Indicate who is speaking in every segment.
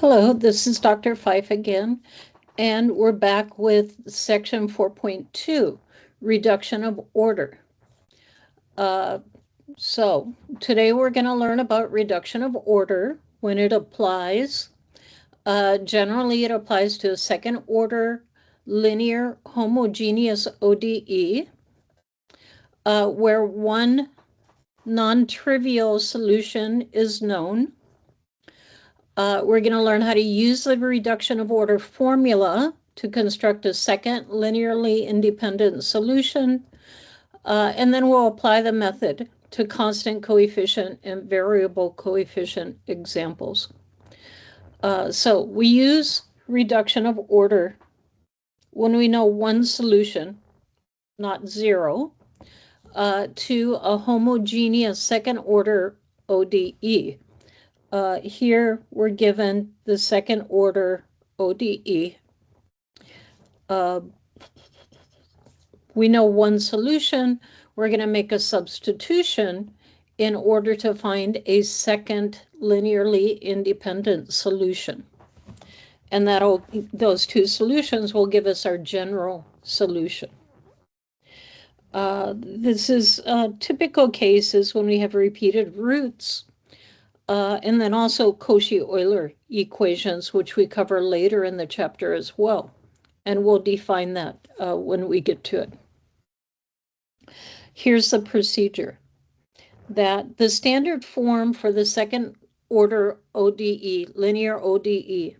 Speaker 1: Hello, this is Dr. Fife again, and we're back with section 4.2, reduction of order. So today we're going to learn about reduction of order when it applies. Generally, it applies to a second order linear homogeneous ODE, where one non-trivial solution is known. We're going to learn how to use the reduction of order formula to construct a second linearly independent solution, and then we'll apply the method to constant coefficient and variable coefficient examples. So we use reduction of order when we know one solution, not zero, to a homogeneous second order ODE. Here we're given the second order ODE. We know one solution. We're going to make a substitution in order to find a second linearly independent solution. And those two solutions will give us our general solution. This is typical cases when we have repeated roots. And then also Cauchy-Euler equations, which we cover later in the chapter as well. And we'll define that when we get to it. Here's the procedure. That the standard form for the second order ODE, linear ODE,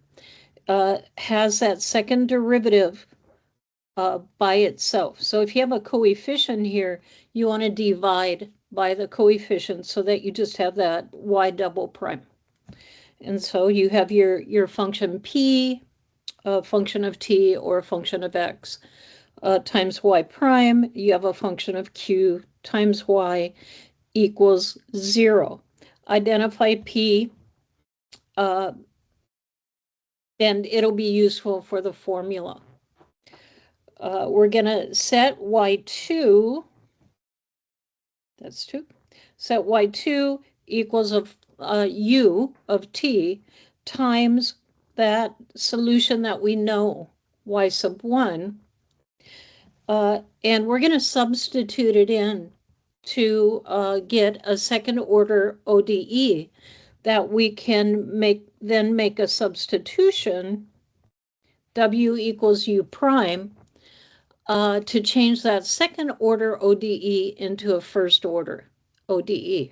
Speaker 1: has that second derivative by itself. So if you have a coefficient here, you want to divide by the coefficient so that you just have that y double prime. And so you have your function p, a function of t or a function of x, times y prime. You have a function of q times y equals 0. Identify p, and it'll be useful for the formula. We're going to set y2, that's 2, set y2 equals of u of t times that solution that we know, y sub 1, and we're going to substitute it in to get a second order ODE that we can then make a substitution, w equals u prime, to change that second order ODE into a first order ODE.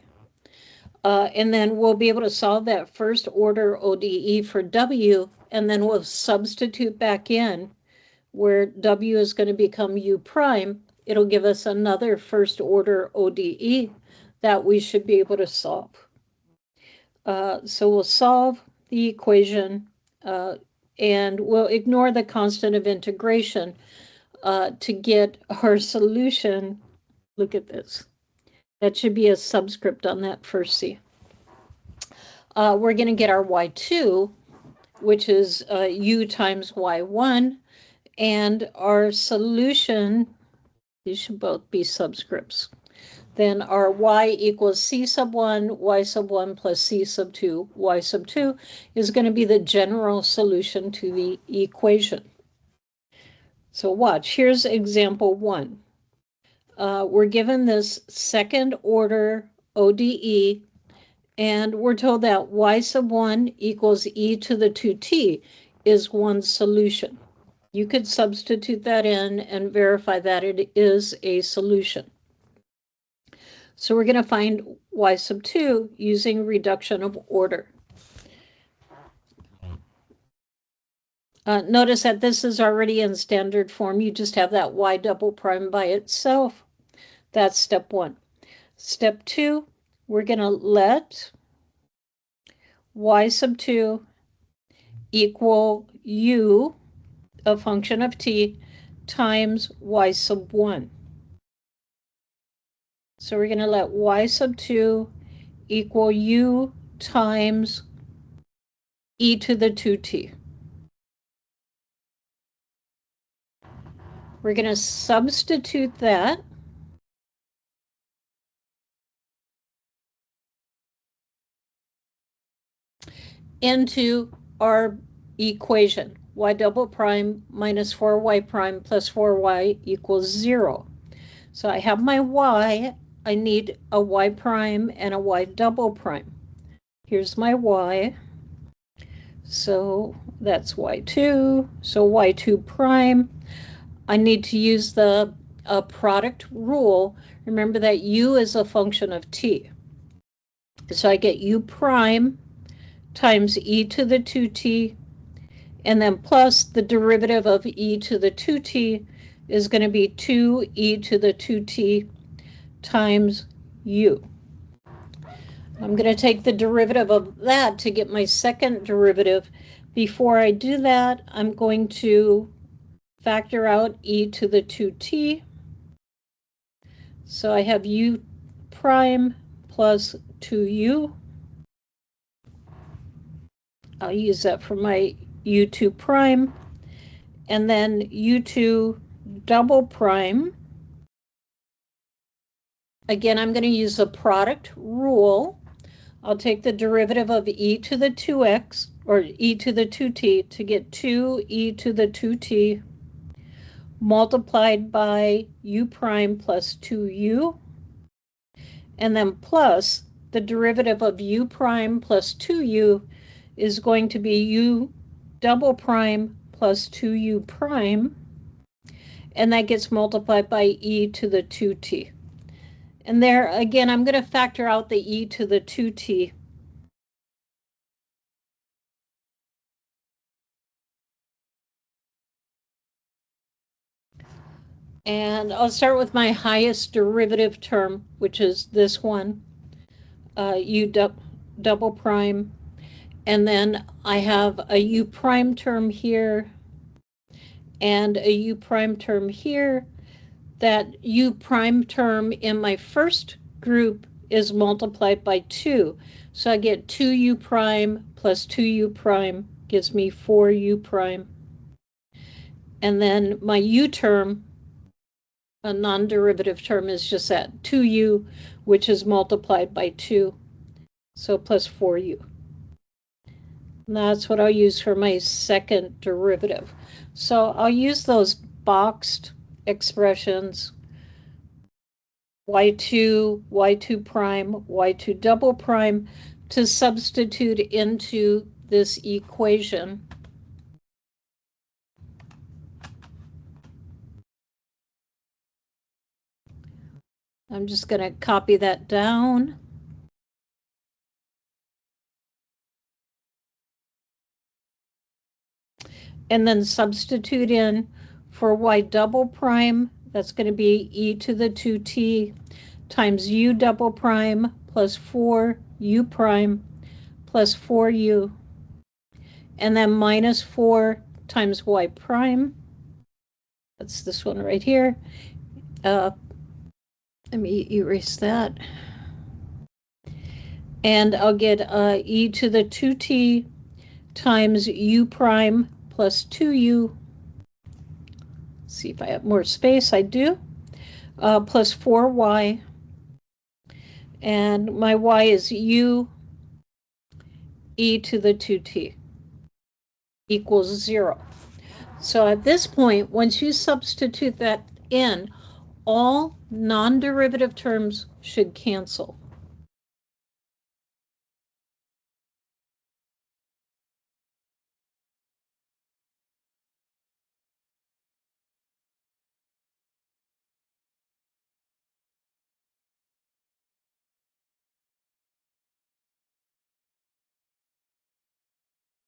Speaker 1: And then we'll be able to solve that first order ODE for w, and then we'll substitute back in where w is going to become u prime. It'll give us another first order ODE that we should be able to solve. So we'll solve the equation and we'll ignore the constant of integration to get our solution. Look at this. That should be a subscript on that first C. We're going to get our y2, which is u times y1, and our solution, these should both be subscripts. Then our y equals c sub 1, y sub 1 plus c sub 2, y sub 2 is going to be the general solution to the equation. So watch, here's example 1. We're given this second order ODE, and we're told that y sub 1 equals e to the 2t is one solution. You could substitute that in and verify that it is a solution. So we're going to find y sub 2 using reduction of order. Notice that this is already in standard form. You just have that y double prime by itself. That's step 1. Step 2, we're going to let y sub 2 equal u, a function of t, times y sub 1. So we're going to let y sub 2 equal u times e to the 2t. We're going to substitute that into our equation. Y double prime minus 4y prime plus 4y equals 0. So I have my y. I need a y prime and a y double prime. Here's my y. So that's y2. So y2 prime. I need to use the product rule. Remember that u is a function of t. So I get u prime times e to the 2t, and then plus the derivative of e to the 2t is going to be 2e to the 2t times u. I'm going to take the derivative of that to get my second derivative. Before I do that, I'm going to factor out e to the 2t. So I have u prime plus 2u. I'll use that for my u2 prime. And then u2 double prime. Again, I'm going to use the product rule. I'll take the derivative of e to the 2x, or e to the 2t, to get 2e to the 2t multiplied by u prime plus 2u, and then plus the derivative of u prime plus 2u is going to be u double prime plus 2u prime, and that gets multiplied by e to the 2t. And there, again, I'm going to factor out the e to the 2t. And I'll start with my highest derivative term, which is this one, u double prime. And then I have a u prime term here and a u prime term here. That u prime term in my first group is multiplied by 2. So I get 2u prime plus 2u prime gives me 4u prime. And then my u term, a non-derivative term, is just that 2u, which is multiplied by 2. So plus 4u. And that's what I'll use for my second derivative. So I'll use those boxed expressions, y2, y2 prime, y2 double prime, to substitute into this equation. I'm just going to copy that down. And then substitute in for y double prime. That's going to be e to the 2t times u double prime plus 4u prime plus 4u. And then minus 4 times y prime. That's this one right here. Let me erase that. And I'll get e to the 2t times u prime plus 2u. See if I have more space. I do. Plus 4y. And my y is u e to the 2t equals 0. So at this point, once you substitute that in, all non-derivative terms should cancel.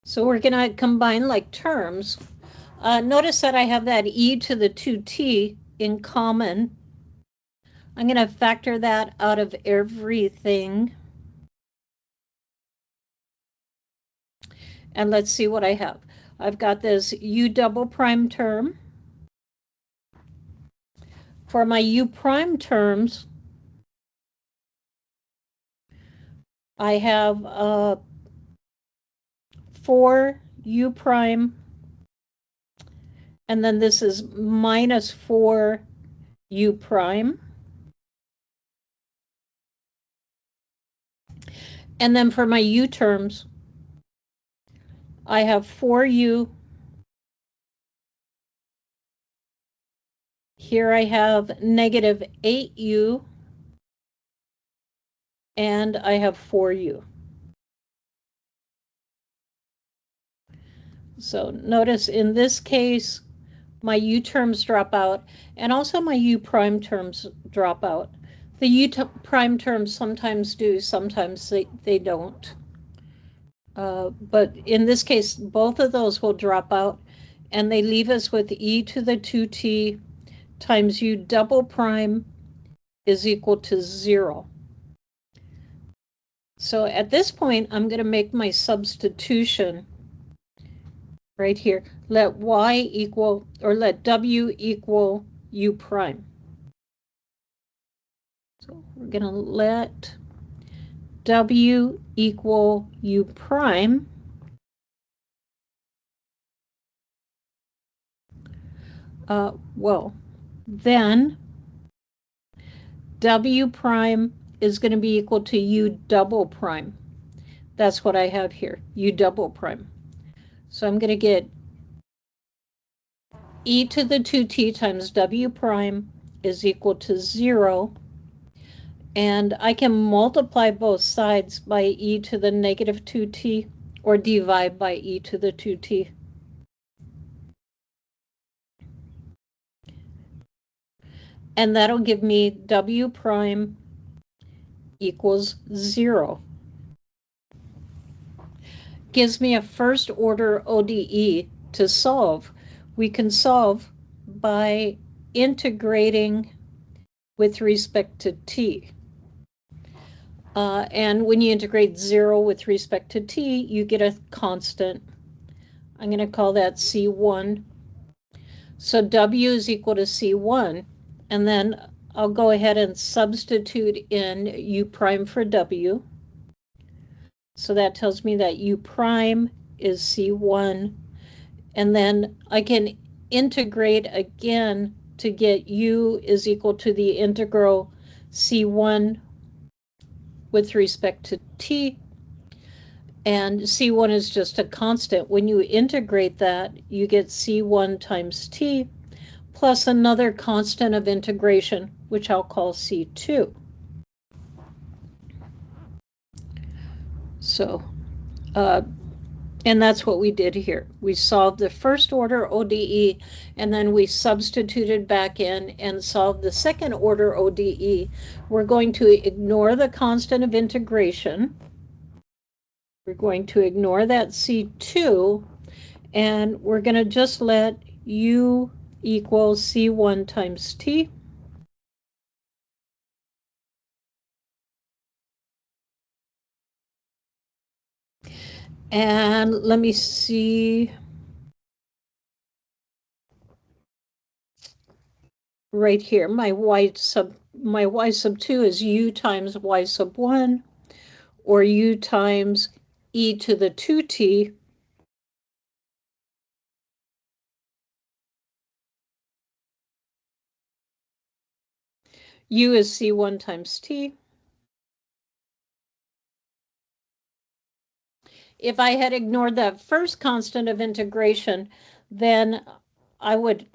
Speaker 1: So we're going to combine like terms. Notice that I have that e to the 2t in common. I'm going to factor that out of everything. And let's see what I have. I've got this u double prime term. For my u prime terms, I have 4u prime, and then this is minus 4u prime. And then for my u terms, I have 4u. Here I have negative 8u, and I have 4u. So notice in this case, my u terms drop out, and also my u prime terms drop out. The u prime terms sometimes do, sometimes they don't. But in this case, both of those will drop out, and they leave us with e to the 2t times u double prime is equal to 0. So at this point, I'm going to make my substitution right here. Let y equal, or let w equal u prime. So we're going to let w equal u prime. Well, then w prime is going to be equal to u double prime. That's what I have here, u double prime. So I'm going to get e to the 2t times w prime is equal to 0. And I can multiply both sides by e to the negative 2t, or divide by e to the 2t. And that'll give me w prime equals 0. Gives me a first order ODE to solve. We can solve by integrating with respect to t. And when you integrate 0 with respect to t, you get a constant. I'm going to call that C1. So W is equal to C1. And then I'll go ahead and substitute in U prime for W. So that tells me that U prime is C1. And then I can integrate again to get U is equal to the integral C1 with respect to T. And C1 is just a constant. When you integrate that, you get C1 times T plus another constant of integration, which I'll call C2. So, and that's what we did here. We solved the first order ODE, and then we substituted back in and solved the second order ODE. We're going to ignore the constant of integration. We're going to ignore that C2, and we're going to just let U equals C1 times T. And let me see. Right here, my y sub 2 is u times y sub 1, or u times e to the 2t. U is C1 times t. If I had ignored that first constant of integration, then I would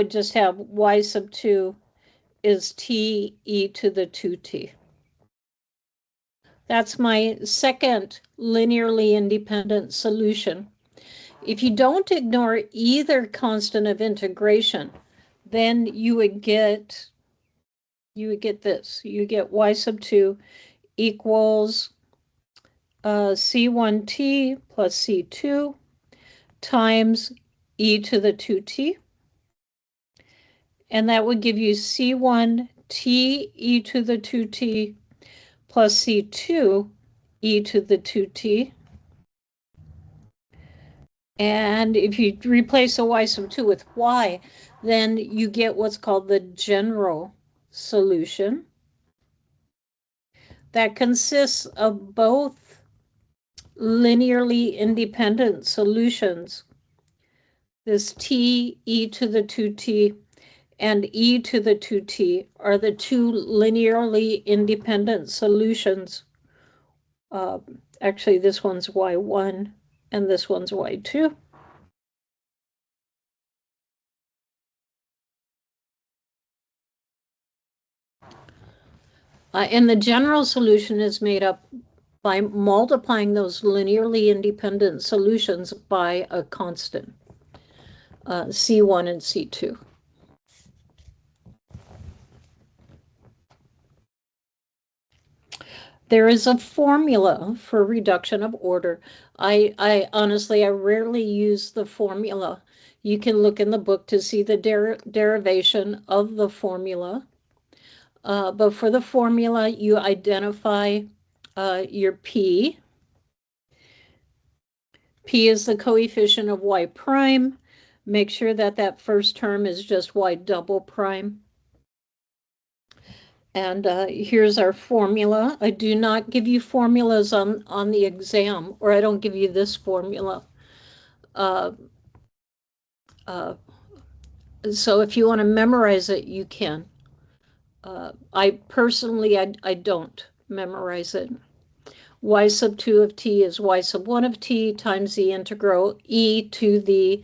Speaker 1: just have y sub 2 is t e to the 2t. That's my second linearly independent solution. If you don't ignore either constant of integration, then you would get this. You get y sub 2 equals C1t plus C2 times e to the 2t. And that would give you C1t e to the 2t plus C2 e to the 2t. And if you replace a y sub 2 with y, then you get what's called the general solution. That consists of both linearly independent solutions. This t e to the 2t and e to the 2t are the two linearly independent solutions. Actually, this one's y1 and this one's y2. And the general solution is made up by multiplying those linearly independent solutions by a constant, C1 and C2. There is a formula for reduction of order. I honestly, I rarely use the formula. You can look in the book to see the derivation of the formula. But for the formula, you identify your P. P is the coefficient of y prime. Make sure that that first term is just y double prime. And here's our formula. I do not give you formulas on the exam, or I don't give you this formula. So if you want to memorize it, you can. I personally, I don't memorize it. Y sub 2 of t is y sub 1 of t times the integral e to the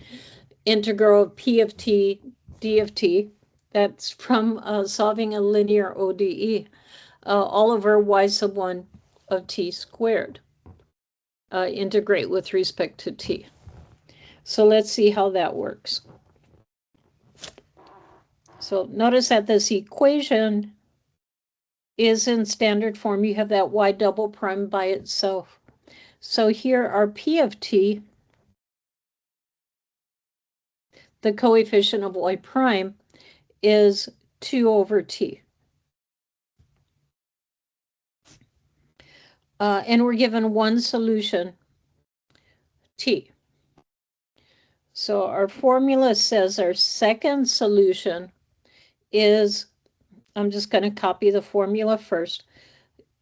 Speaker 1: integral of p of t d of t. That's from solving a linear ODE, all over y sub 1 of t squared. Integrate with respect to t. So let's see how that works. So notice that this equation is in standard form. You have that y double prime by itself. So here our p of t, the coefficient of y prime, is 2 over t. And we're given one solution, t. So our formula says our second solution is, I'm just going to copy the formula first,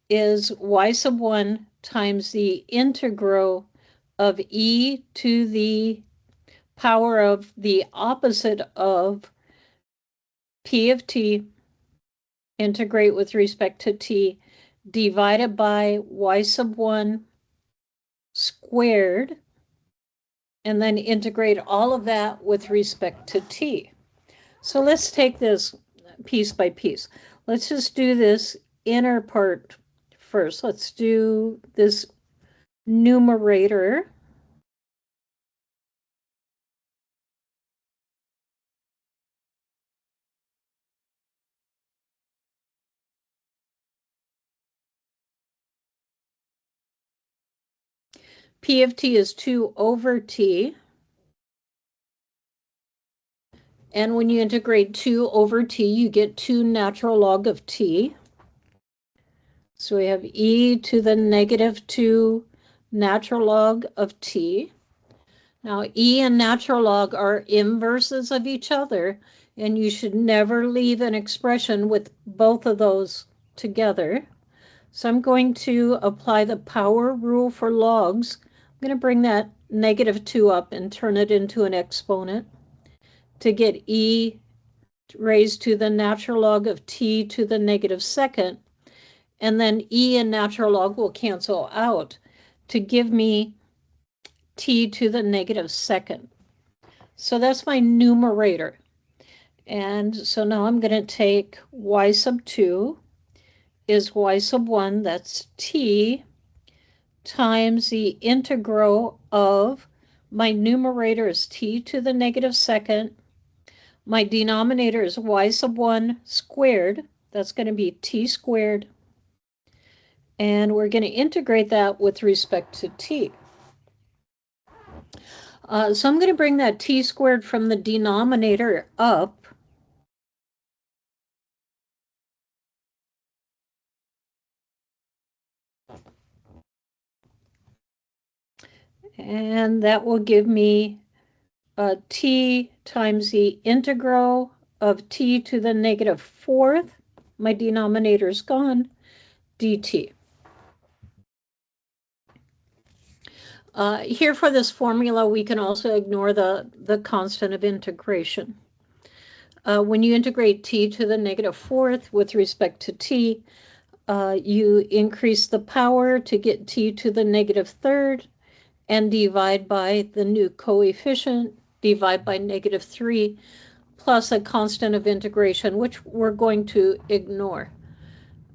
Speaker 1: is y sub 1 times the integral of e to the power of the opposite of p of t, integrate with respect to t, divided by y sub 1 squared, and then integrate all of that with respect to t. So let's take this piece by piece. Let's just do this inner part first. Let's do this numerator. P of t is 2 over t. And when you integrate 2 over t, you get 2 natural log of t. So we have e to the negative 2 natural log of t. Now, e and natural log are inverses of each other, and you should never leave an expression with both of those together. So I'm going to apply the power rule for logs. I'm going to bring that negative 2 up and turn it into an exponent to get e raised to the natural log of t to the negative second. And then e and natural log will cancel out to give me t to the negative second. So that's my numerator. And so now I'm going to take y sub 2 is y sub 1, that's t, times the integral of, my numerator is t to the negative second, my denominator is y sub 1 squared, that's going to be t squared, and we're going to integrate that with respect to t. So I'm going to bring that t squared from the denominator up. And that will give me t times the integral of t to the negative fourth. My denominator's gone, dt. Here for this formula, we can also ignore the constant of integration. When you integrate t to the negative fourth with respect to t, you increase the power to get t to the negative third, and divide by the new coefficient, divide by -3, plus a constant of integration, which we're going to ignore.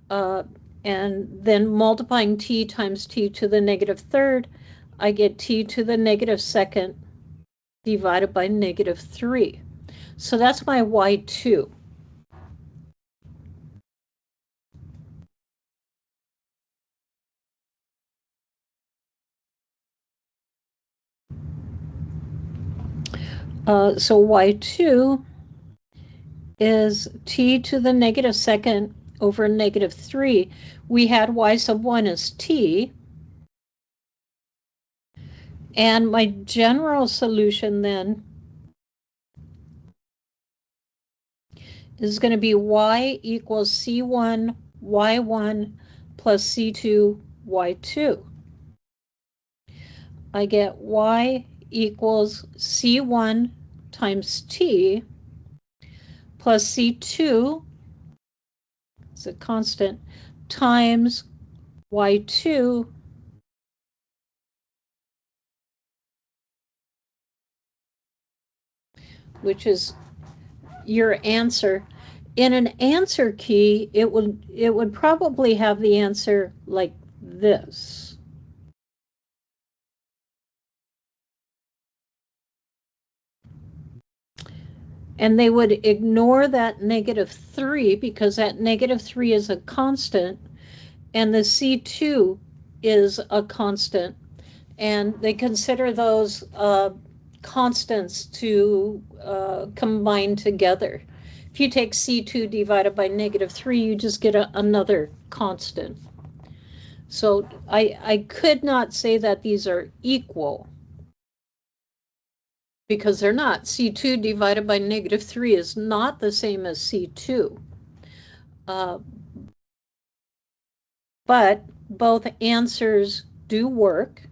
Speaker 1: And then multiplying t times t to the -3rd, I get t to the -2nd divided by -3. So that's my y2. So y2 is t to the -2nd over -3. We had y sub 1 as t. And my general solution then is going to be y equals c1 y1 plus c2 y2. I get y equals c1 times t plus c2, it's a constant, times y2 which is your answer. In an answer key, it would probably have the answer like this. And they would ignore that -3 because that -3 is a constant and the C2 is a constant. And they consider those constants to combine together. If you take C2 divided by -3, you just get another constant. So I could not say that these are equal, because they're not. C2 divided by -3 is not the same as C2. But both answers do work,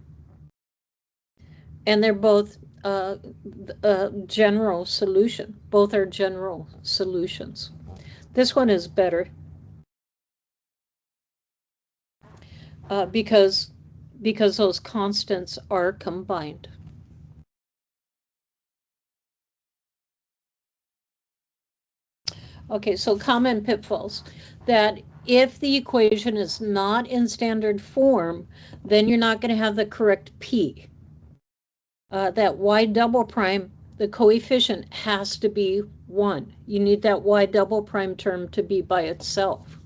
Speaker 1: and they're both general solution. Both are general solutions. This one is better because those constants are combined. Okay, so common pitfalls. That if the equation is not in standard form, then you're not going to have the correct p. That y double prime, the coefficient has to be 1. You need that y double prime term to be by itself.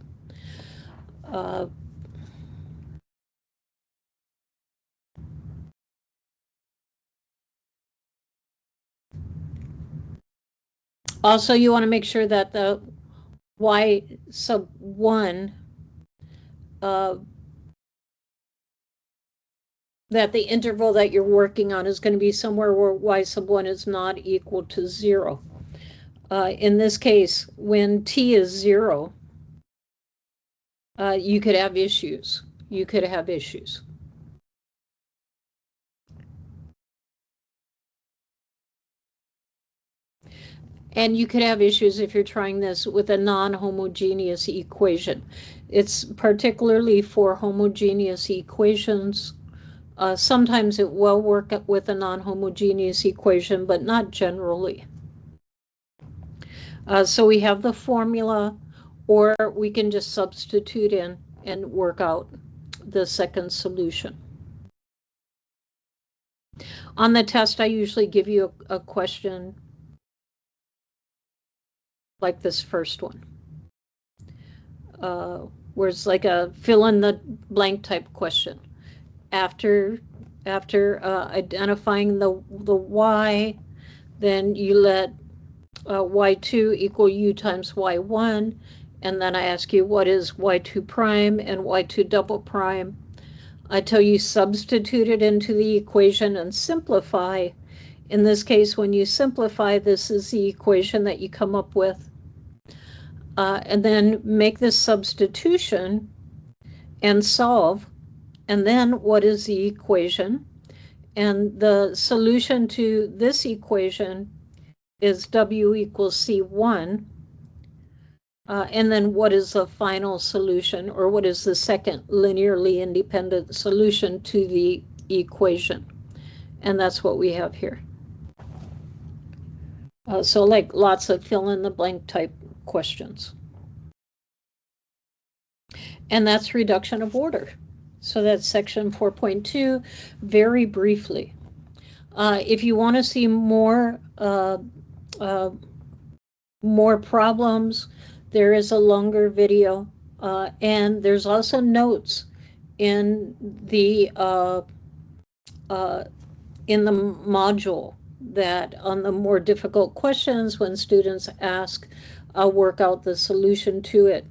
Speaker 1: Also, you want to make sure that the y sub 1, that the interval that you're working on is going to be somewhere where y sub 1 is not equal to 0. In this case, when t is 0, you could have issues. You could have issues. And you could have issues if you're trying this with a non-homogeneous equation. It's particularly for homogeneous equations. Sometimes it will work with a non-homogeneous equation, but not generally. So we have the formula, or we can just substitute in and work out the second solution. On the test, I usually give you a question like this first one, where it's like a fill in the blank type question. After identifying the y, then you let y2 equal u times y1, and then I ask you what is y2 prime and y2 double prime. I tell you substitute it into the equation and simplify. In this case, when you simplify, this is the equation that you come up with. And then make this substitution and solve. And then what is the equation? And the solution to this equation is w equals c1. And then what is the final solution, or what is the second linearly independent solution to the equation? And that's what we have here. So like lots of fill in the blank type questions. And that's reduction of order. So that's section 4.2, very briefly. If you want to see more problems, there is a longer video, and there's also notes in the module that on the more difficult questions, when students ask, I'll work out the solution to it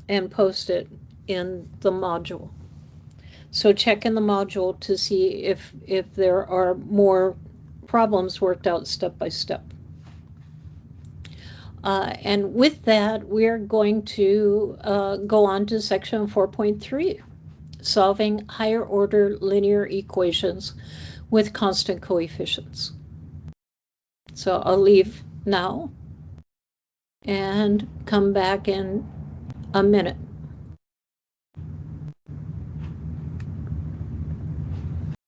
Speaker 1: and post it in the module. So check in the module to see if there are more problems worked out step by step. And with that, we're going to go on to section 4.3, solving higher order linear equations with constant coefficients. So I'll leave now and come back in a minute.